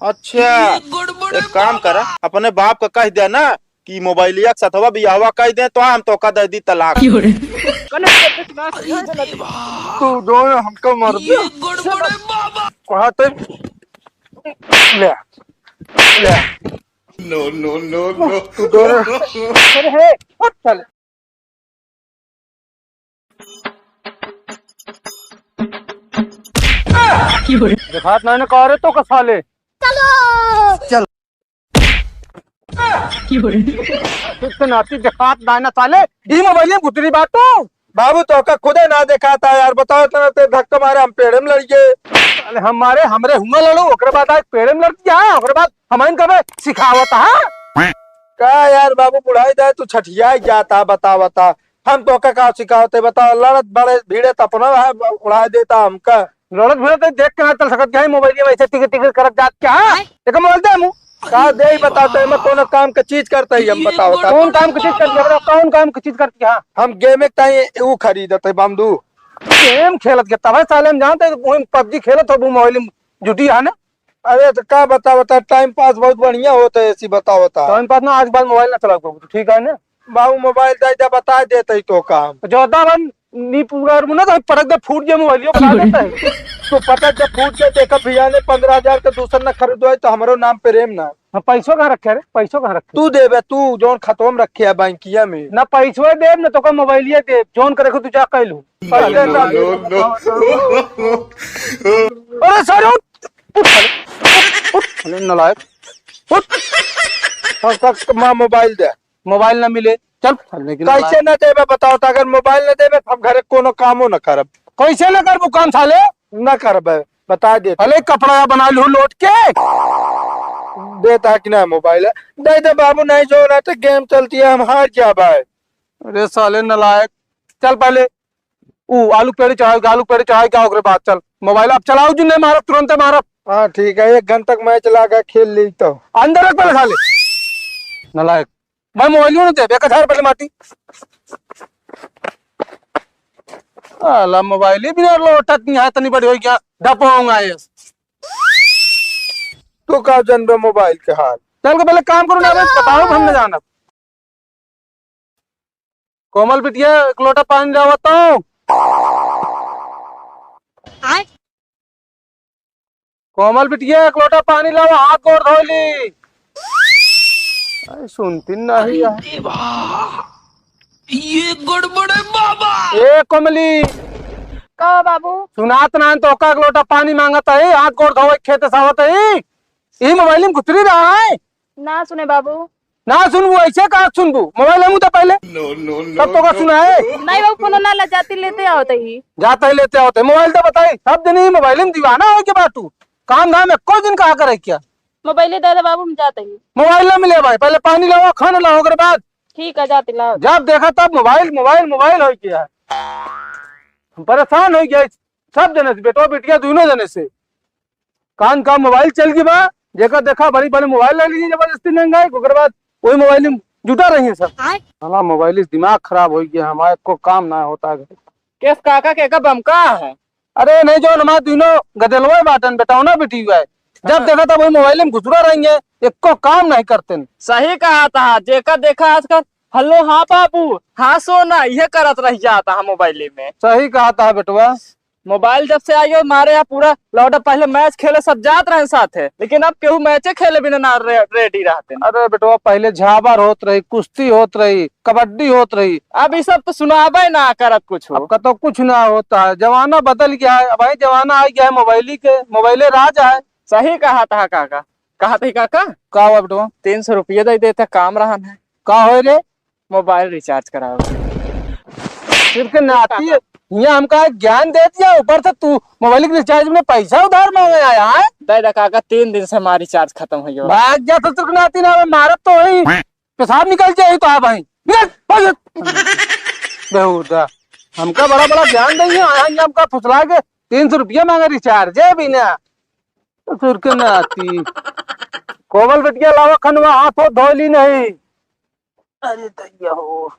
अच्छा, एक काम करा, अपने बाप का कह दे ना कि मोबाइलिया के साथवा बियाहवा कह दे तो हम तो का दे दी तलाक। तू दोनों हमको मार दिया। कहते ले ले No, no, no, no. तू दोनों अरे हे उठ चल। दिखात ना कह रहे तो कसाले चल नाती दिखात ना साले ई मोबाइल में गुतरी बात तो बाबू तो का खुदे ना देखा था यार। बताओ तो धक्का मारे हम पेड़ में लड़ गए। अरे हमारे हमरे हुआ लड़ो ओकरे बाद आज पेड़ में लड़ गया ओकरे बाद हमारे कबे सिखावत है का यार। बाबू बुढ़ाई जाए तू छठिया जाता बता बता हम तो का सिखावते बताओ। लड़त बड़े भीड़े तपना है उड़ा देता हमका। लड़त भीड़े तो देख के ना चल सकत क्या मोबाइल में ऐसे टिकट टिकट करत जात क्या एक मोबाइल दे मुंह का दे बताते मैं कौन काम का चीज करता ही हम बताओ कौन काम की चीज करते कौन काम की चीज करती है। हम गेम एक टाइम वो खरीदते बामदू गेम खेलत के तब साले हम जानते पबजी खेलत हो मोबाइल में जुटी है ना। अरे तो क्या बता टाइम पास बहुत बढ़िया होता है ऐसी बताओ टाइम पास ना आज बाद मोबाइल ना चला ठीक है ना। बाबू मोबाइल दे बता देते तो काम ज्यादा बन नी पूरा ना तो परक दे फूट जे मोबाइल बता देता है तो पता जब फूट के देखा भैया ने 15,000 का दूसरा ना खरीदो तो हमारो नाम प्रेम ना। हाँ पैसों कहाँ रखे रे पैसों कहाँ रखे तू देबे तू जोन खतम रखे है बैंकिया में ना पैसों दे ना तो का मोबाइलिया दे जोन करे तू जा कह लू। अरे सर उठ नलायक उठ माँ मोबाइल दे मोबाइल ना मिले चल कैसे न देबे बताओ तो अगर मोबाइल न देबे हम घरे कोनो कामो न करब कैसे न करबू काम साले न करबे बता दे अरे कपड़ा बना लू लौट के देता कि ना मोबाइल दे दे बाबू नहीं जो रहा तो गेम चलती है हम हार जा भाई। अरे साले नलायक चल पहले आलू पेड़ी चढ़ाएगा ओकरे बाद चल मोबाइल अब चलाओ जो नहीं मारब तुरंत मारब। हाँ ठीक है 1 घंटा तक मैच लगा खेल ली तो अंदर रख पहले साले नलायक मैं मोबाइल नहीं दे बेकार पहले माटी अला मोबाइल ही बिना लोटत नहीं है तनी बड़ी हो गया डपोंगा ये तू का जनबे मोबाइल के हाल चल के पहले काम करो ना बताओ हमने जाना। कोमल बिटिया 1 लोटा पानी लाओ तो कोमल बिटिया 1 लोटा पानी लाओ हाथ गोड़ धो ली सुनती नहीं ये गड़बड़ है बाबा। ए कोमली का बाबू सुनात ना तो का 1 लोटा पानी मांगता है हाथ गोड़ धोवे खेत सावत है ये मोबाइल में गुतरी रहा है ना सुने बाबू ना सुनबू ऐसे कहा सुनबू मोबाइल हम तो पहले No, no, no. तब तो का सुना है नहीं बाबू फोन ना ला जाती लेते आओते ही जाता ही लेते होते मोबाइल तो बताई सब दिन ही मोबाइल में दीवाना हो के बातू काम धाम कोई दिन कहा करे क्या मोबाइल दे दे बाबू हम जाते ही मोबाइल ना मिले भाई पहले पानी लाओ खाना लाओ ओकरे बाद ठीक है जाते लाओ जब देखा तब मोबाइल मोबाइल मोबाइल हो गया हम परेशान हो गया सब जने से बेटो बेटिया दोनों जने से कान का मोबाइल चल गई बा जेका देखा बड़ी बड़ी मोबाइल ले लीजिए जबरदस्ती महंगाई ओकरे बाद वही मोबाइल में जुटा रही है सब हमारा मोबाइल दिमाग खराब हो गया हमारे को काम ना होता है केस काका के बमका है। अरे नहीं जो हमारे दोनों गदलवा बाटन बेटाओ बेटी हुआ है जब देखा था वही मोबाइल में घुसरा रही है एक को काम नहीं करते न। सही कहा था जेका देखा आजकल हेलो हाँ बाबू हाँ सोना यह करत रह जाता है मोबाइल में। सही कहा था बेटवा मोबाइल जब से आई मारे यहाँ पूरा लौटा पहले मैच खेले सब जात रहे साथ है लेकिन अब केहू मैचे खेले बिना ना रेडी रहते। अरे बेटवा पहले झाबर होत रही कुश्ती होत रही कबड्डी होत रही अब ये सब तो सुनाबे ना करत कुछ अब का तो कुछ ना होता है जमाना बदल गया है अब जमाना आ गया है मोबाइल के मोबाइले राज है। सही कहा था काका कहा था काका का हुआ बेटवा 300 रुपये दे देते काम रहा है का हो रे मोबाइल रिचार्ज कराओ सिर्फ नाती यहाँ हमका ज्ञान दे दिया ऊपर से तू मोबाइल के रिचार्ज में पैसा उधार मांगे आया है। दादा काका 3 दिन से हमारा रिचार्ज खत्म हो गया भाग जा तो तुर्क नाती ना मारत तो वही पेशाब निकल जाए तो आप भाई बेहुदा हमका बड़ा बड़ा ज्ञान देंगे हमका फुसला के 300 रुपया मांगे रिचार्ज है बिना तो तुर्क नाती कोमल बेटिया लावा खनवा हाथ धो ली नहीं। अरे दैया हो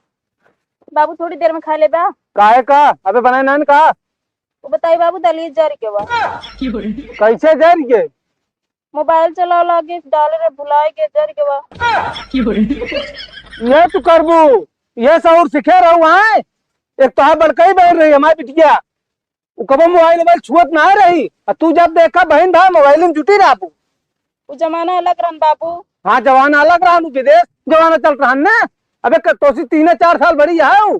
बाबू थोड़ी देर में खा ले बा काहे का अबे बनाए नान का वो बताई बाबू दलील जारी के बा कैसे जारी के मोबाइल चलाओ लागे डाले रे भुलाए के जर के बा। ये तू करबू ये सौर सिखे रहू है। एक तो है बड़कई बैठ रही हमारी बिटिया, वो कब मोबाइल छुअत ना रही और तू जब देखा बहन भाई मोबाइल में जुटी रहा। वो जमाना अलग रहन बाबू। हाँ जवान अलग रहा, विदेश जवाना चल रहा ना। अबे तो 3-4 साल बड़ी है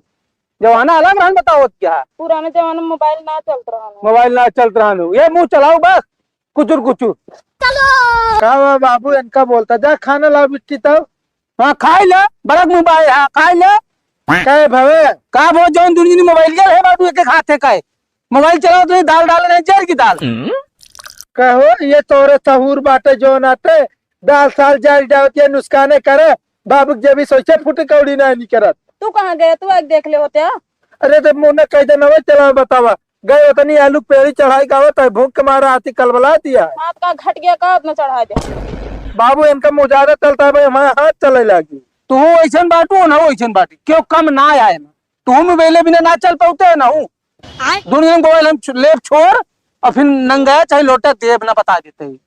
जवाना अलग रहा। बताओ क्या है? पुराने जमाने में मोबाइल ना चलता रहा। मोबाइल ना चलत रहा ये मुंह चलाओ बस कुचुर कुचुर। चलो बाबू इनका बोलता जा खाना ला बिट्टी तब। हाँ खाई ले बड़क मोबाइल हाँ खाई ले कहे भवे का वो जौन दुनिया मोबाइल के है बाबू एक खाते का मोबाइल चलाओ तो दाल डाल नहीं जर की दाल कहो ये तोरे सहूर बाटे जो नाटे दाल साल जाल जावती नुस्खाने करे बाबू जब भी सोचे फुट कौड़ी नहीं करत। तू कहाँ गया? तू एक देख ले होते। अरे तो मुन्ना कह देना चला बतावा गए उतनी आलू पेड़ी चढ़ाई गावत है भूख के मारा हाथी कल बला दिया। हाथ का घट गया का अपना चढ़ा दे। बाबू इनका मुजारा चलता है भाई हमारे हाथ चले लगी। तू ऐसा बाटू ना वैसा बाटी क्यों कम ना आए ना तू मोबाइल बिना ना चल पाते ना हूँ दुनिया में मोबाइल हम लेप छोड़ और फिर नंगा चाहे लोटा दे ना बता देते ही।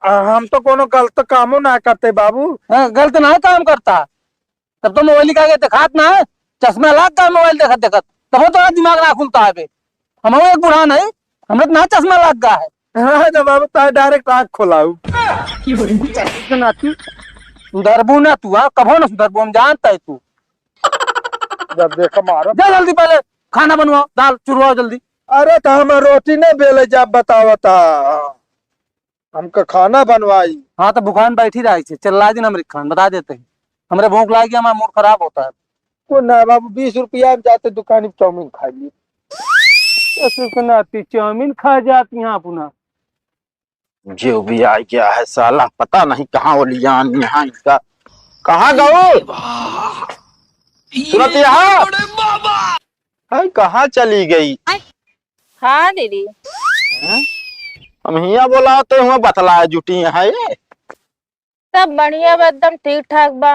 हम तो कोनो गलत कामों ना करते बाबू। गलत ना काम करता तब तो मोबाइल का दिखात ना है चश्मा लाग का मोबाइल देखत देखत तब तो दिमाग ना खुलता है। हम एक बुढ़ा नहीं हमें ना चश्मा लाग गया है। जब बाबू तो डायरेक्ट आँख खोलाऊ सुधरबू ना तू हाँ कभो ना सुधरबू हम जानता है तू। जब देखा मारो जा जल्दी पहले खाना बनवाओ दाल चुरवाओ जल्दी। अरे तो हम रोटी नहीं बेले जब बताओ था हमका खाना बनवाई। हाँ तो भुखान बैठी रही थी चल ला दिन हमारे खान बता देते हैं हमारे भूख लागी हमारा मूड खराब होता है। को ना बाबू 20 रुपया में जाते दुकान में चाउमीन खा ली चाउमीन खा जाती यहाँ पुनः जो भी आ गया है साला पता नहीं कहाँ वो लियान यहाँ इनका कहाँ गए सुनत यहाँ हाय कहाँ चली गई। हाँ दीदी हम हिया बोलाते हुए बतलाया जुटी है ये सब बढ़िया बा एकदम ठीक ठाक बा।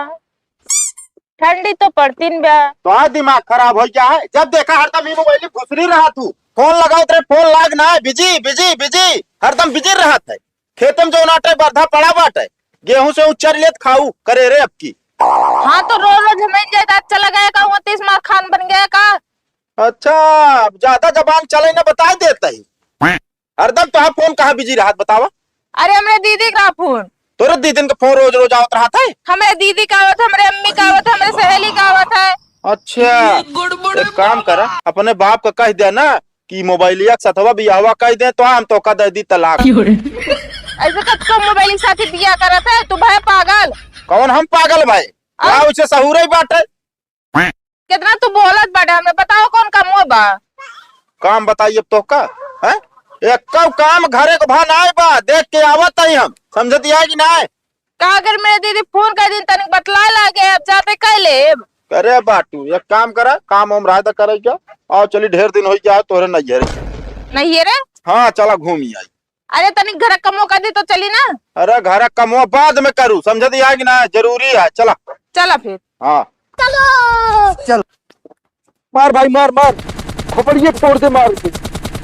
ठंडी तो पड़ती न बा। तो दिमाग खराब हो गया है जब देखा हरदम ही मोबाइल घुसरी रहा तू फोन लगाओ तेरे फोन लाग ना है बिजी बिजी बिजी हरदम बिजी रहा है। खेतम जो नाटे बर्धा पड़ा बाटे गेहूं से उच्चर लेत खाऊ करे रे अब की। हाँ तो रोज रोज हमें जायदाद चला गया का 29 मार खान बन गया का। अच्छा ज्यादा जबान चले ना बता देता ही हरदम तो फोन कहाँ बिजी रहा बतावा। अरे हमरे दीदी का फोन तोरे दीदी का फोन रोज रोज आवत रहा था। हमारे दीदी का आवत हमारे अम्मी का आवत हमारे सहेली का आवत है। अच्छा एक काम कर अपने बाप का कह दे ना कि मोबाइलिया सतवा बियाहवा कह दे तो हम तो का दे दी तलाक। ऐसे कब तो मोबाइल साथी बिया करत है तू भाई पागल। कौन हम पागल भाई क्या उसे सहूर ही बाटे कितना तू बोलत बाटे हमें बताओ कौन का मुंह बा। काम बताइए तो का है एक काम घरे को भा ना बा देख के आवत है हम समझती है कि ना का अगर मेरे दीदी फोन कर दिन तनिक बतलाए लागे अब जाते कह ले। अरे बाटू एक काम करा काम हम राय करे क्या आओ चली ढेर दिन हो जाए तोरे नहीं नहीं है रे। हाँ चला घूमी आई। अरे तनिक घर का मौका दी तो चली ना। अरे घर कमो बाद में करूँ समझती है कि ना जरूरी है चला चला फिर हाँ चलो चल मार भाई मार मार खोपड़िए फोड़ दे मार के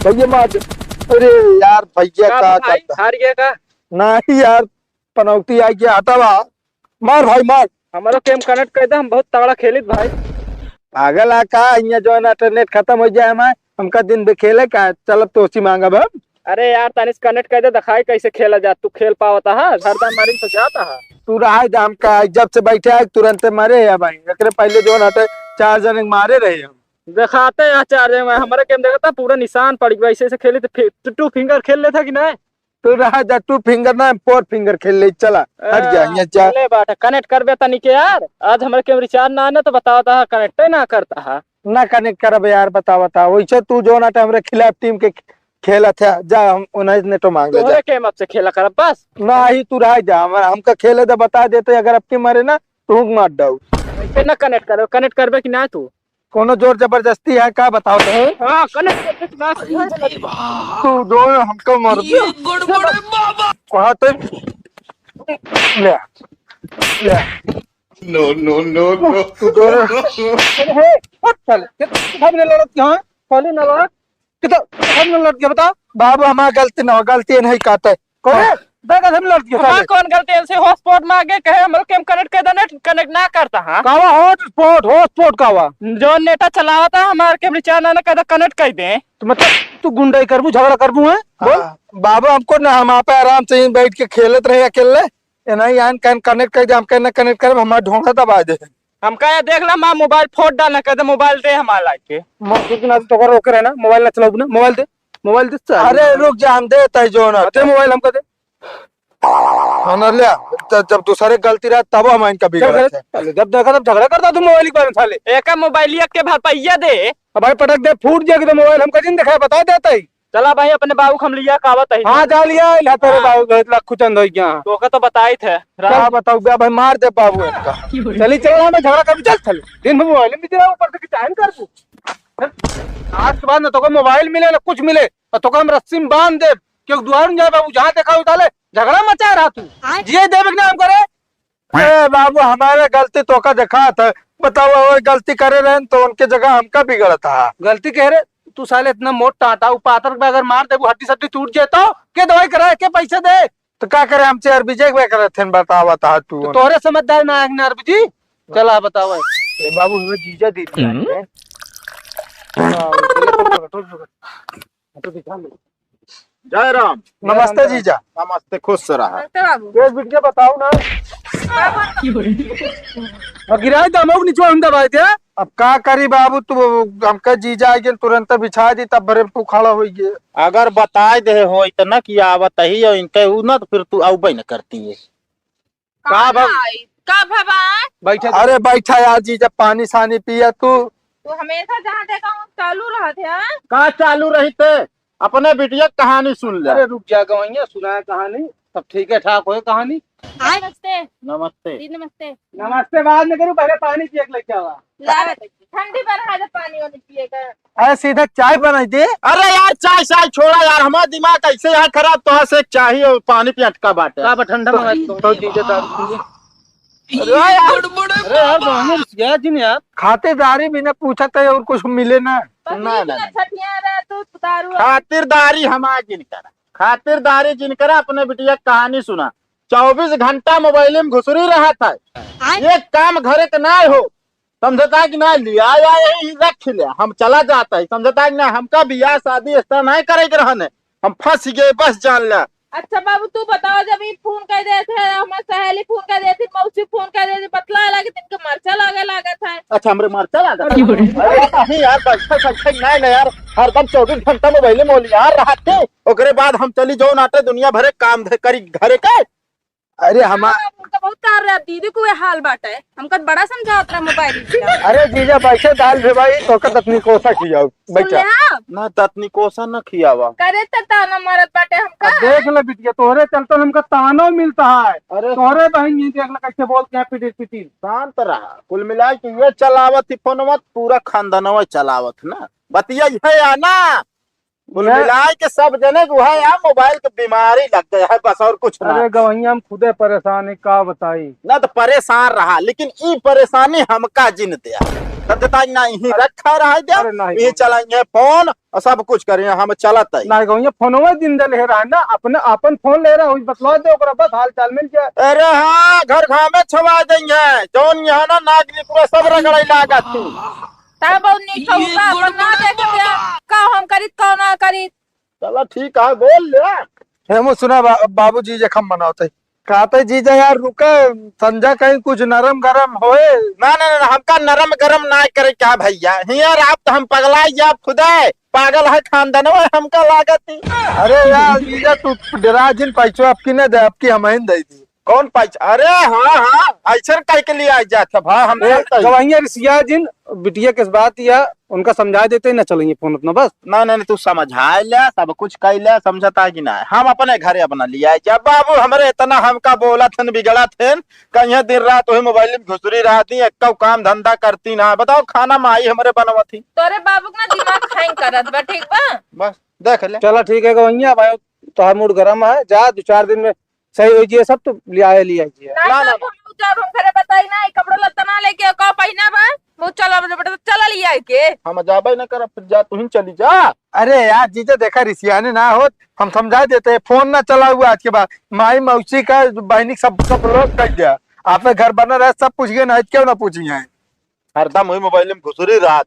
भैया मार दे। अरे यार भैया का करता हार गया का नहीं यार पनौती आ गया हटावा मार भाई मार हमारा गेम कनेक्ट कर दे हम बहुत तगड़ा खेलित भाई। पागल आ का यहाँ जो है ना इंटरनेट खत्म हो जाए हमारे हमका दिन भी खेले का चल अब तो मांगा भाई। अरे यार तानिस कनेक्ट कर दे दिखाई कैसे खेला जा तू खेल पावता है हरदम मारी तो जाता है तू रहा है दाम का जब से बैठे है तुरंत मारे है भाई एकरे पहले जो ना 4 जने मारे रहे हम दिखाते हैं चार्जर में हमारे गेम देखा था पूरा निशान पड़ गया ऐसे ऐसे खेले तो 2 फिंगर खेल लेता कि नहीं। तू रहा जा 2 फिंगर ना 4 फिंगर खेल ले चला हट जा यहाँ जा ले बात कनेक्ट कर बेता नहीं के यार आज हमारे गेम रिचार्ज ना आने तो बताओ था कनेक्ट ही ना करता है ना कनेक्ट करब यार बता वैसे तू जो ना हमारे खिलाफ टीम के खेला था जा हम उन्हें ने तो मांग ले जा गेम अब से खेला कर बस ना ही तू रह जा हमका खेले तो बता देते अगर अब के मारे ना तू मार डाउ ना कनेक्ट करो कनेक्ट करबे कि ना तू कोनो जोर जबरदस्ती है का बताओ तो हां कनेक्ट कर ना तू दो हमको मार दे कहा तो ले ले No, no, no, no. तू दो चल कितने लड़त यहाँ खाली ना लड़त कितना लड़त के बता बाबू हमारा गलती ना गलती नहीं कहते कौन देखा हम लड़की हाँ कौन गलती ऐसे हॉटस्पॉट मांगे कहे हमरो केम कनेक्ट कर देना कनेक्ट ना करता हाँ कावा हॉटस्पॉट कावा जो नेटा चलावा था हमारे के रिचार्ज ना कहता कनेक्ट कर दे तो मतलब तू गुंडाई करबू झगड़ा करबू है बोल बाबू हमको ना हम पे आराम से ही बैठ के खेलत रहे अकेले नहीं आन कैन कनेक्ट कर दे हम कहना कनेक्ट कर हमारा ढोंगा दबा दे हम कहे देख ला माँ मोबाइल फोन डालना कहते मोबाइल दे हमारे लाइक के तो कर रोके रहना मोबाइल ना चलाऊ ना मोबाइल दे अरे रुक जा हम देते जो ना दे मोबाइल हमको दे हाँ लिया जब दूसरे गलती रहा तब हम इनका बिगड़ जब देखा तब झगड़ा करता तू मोबाइल के बारे में साले एक मोबाइल के भरपाइया दे अब भाई पटक दे फूट जाएगी तो मोबाइल हमका जिन दिखाया बता देता ही चला भाई अपने बाबू हम लिया कावत है हाँ जा लिया इला तेरे बाबू लाखू चंद हो गया तो का तो बताई थे क्या बताऊ गया भाई मार दे बाबू इनका चली चलो हमें झगड़ा कर चल चल दिन में मोबाइल में तेरा ऊपर से चाहन कर तू आज के बाद ना तो मोबाइल मिले ना कुछ मिले और तो हम रस्सी में बांध दे क्यों दुआर में जाए बाबू जहाँ देखा उताले झगड़ा मचा रहा तू जिये देवे ना हम करे बाबू हमारे गलती तो का देखा था बताओ वो गलती करे रहे तो उनके जगह हमका बिगड़ा था गलती कह रहे तू साले इतना मोटा टाटा पातर पे अगर मार दे वो हड्डी सड्डी टूट जाए तो क्या दवाई कराए के पैसे दे तो क्या करे हमसे अरबी जे करे थे बतावा था तू तोहरे समझदार ना है अरबी जी चला बताओ बाबू हमें जीजा दी थी जय राम। नमस्ते जीजा। नमस्ते, खुश रहा। केस बिट के बताओ ना गिराई दमोग नीचे हम दबाए थे अब का करी बाबू तू हमका जीजा आगे तुरंत बिछा दी तब भरे तू खड़ा हो गए अगर बताए दे हो इतना कि आवत ही और इनके उ ना तो फिर तू आउबे न करती है का भगवान बैठा अरे बैठा यार जीजा पानी सानी पिया तू हमेशा जहाँ देखा हूँ चालू रहा थे का चालू रही थे अपने बिटिया कहानी सुन ले। अरे रुक जा गवैया सुनाया कहानी सब ठीक है ठाक हो कहानी। नमस्ते नमस्ते नमस्ते नमस्ते बाद में करूँ पहले पानी पिए लेके आवा ठंडी पर पानी वानी पिएगा अरे सीधा चाय बनाई दे। अरे यार चाय चाय छोड़ा यार हमारा दिमाग ऐसे यहाँ खराब तो से चाहिए और पानी पे अटका बाटे का ठंडा मंगा तो जीजा दारू अरे यार खातेदारी भी ना पूछा था और कुछ मिले ना खातिरदारी हमारा जिनकर खातिरदारी जिनकर अपने बिटिया कहानी सुना 24 घंटा मोबाइल में घुसरी रहा था ये काम घरे के ना हो समझता कि ना लिया यही रख लिया हम चला जाता है समझता कि ना हमका बियाह शादी इस तरह नहीं करे रहने हम फंस गए बस जान लिया। अच्छा बाबू तू बताओ जब ये फोन कर दे थे हमारे सहेली फोन कर दे थी मौसी फोन कर दे थी बतला लगे तिनके मरचा लगा था। अच्छा हमरे मरचा लगा नहीं यार नहीं यार हरदम 24 घंटा मोबाइल में यार रहते ओकरे बाद हम चली जो नाटे दुनिया भरे काम करी घरे के। अरे हमारा बहुत कार रहा दीदी को हाल बाटा है हमका बड़ा समझावत रहा मोबाइल। अरे जीजा बैठे दाल भाई तो ततनी कोसा खियाओ बैठा ना ततनी कोसा न खियावा करे ताना मारत बाटे हमका देख ले बिटिया तोहरे चलते हमका तानो मिलता है। अरे तोहरे बहन ये देख ले कैसे बोलते हैं पिटी पिटी शांत रहा कुल मिला के ये चलावत ही फोनवा पूरा खानदानवा चलावत ना बतिया है या ना कुल मिलाए के सब जने को है यार मोबाइल की बीमारी लग गया है बस और कुछ ना। अरे गवैया हम खुदे परेशान है का बताई ना तो परेशान रहा लेकिन ई परेशानी हमका जिन दिया ना यही रखा रहा ये चलाएंगे फोन और सब कुछ करेंगे हम चलता है ना गवैया फोनवा दिन ले रहा है ना अपने अपन फोन ले रहा है बतला दे ओकरा बस हाल चाल मिल जाए। अरे हाँ घर घर में छवा देंगे जौन यहाँ ना नागरिक पूरा सब रगड़े लागत थी तब का हम करी कौ ना करी चलो ठीक है बोल ले हेमो सुना बाबू जी जखम बनाते कहते जीजा यार रुके संजा कहीं कुछ नरम गरम होए ना ना ना हमका नरम गरम ना करे क्या भैया यार आप तो हम पगलाई जा खुदा पागल है खानदान हमका लागत थी। अरे यार जीजा तू डरा जिन पैसो आपकी न दे आपकी हम दे दी कौन पैसा। अरे हाँ हाँ ऐसा कह के लिए आ जाता भाई हम गवैया रिसिया जिन बिटिया किस बात या उनका समझा देते ना चलेंगे फोन अपना बस ना ना तू समझा ले सब कुछ कह ले समझता कि ना हम अपने घरे अपना लिया जब बाबू हमारे इतना हमका बोला थे बिगड़ा थे कहीं दिन रात वही मोबाइल में घुसरी रहती एक काम धंधा करती ना बताओ खाना माई हमारे बनवा थी तोरे बाबू ना दिमाग खाई करत बा ठीक बा बस देख ले चलो ठीक है गवैया भाई तो मूड गर्म है जा 2-4 दिन में सही हो जाए सब तो लिया जब हम घरे बताई ना कपड़ा लत्ता ना लेके का पहिना बा वो चला बेटा चला लिया है के हम जाबे न कर, फिर जा तू ही चली जा। अरे यार जीजा देखा रिसियाने ना हो, हम समझा देते हैं, फोन ना चला हुआ आज के बाद। माई मौसी का बहनी सब लोग कर दिया, आपने घर बना रहा सब पूछ गए ना, क्यों ना पूछी है। हरदम वही मोबाइल में घुसरी रहा।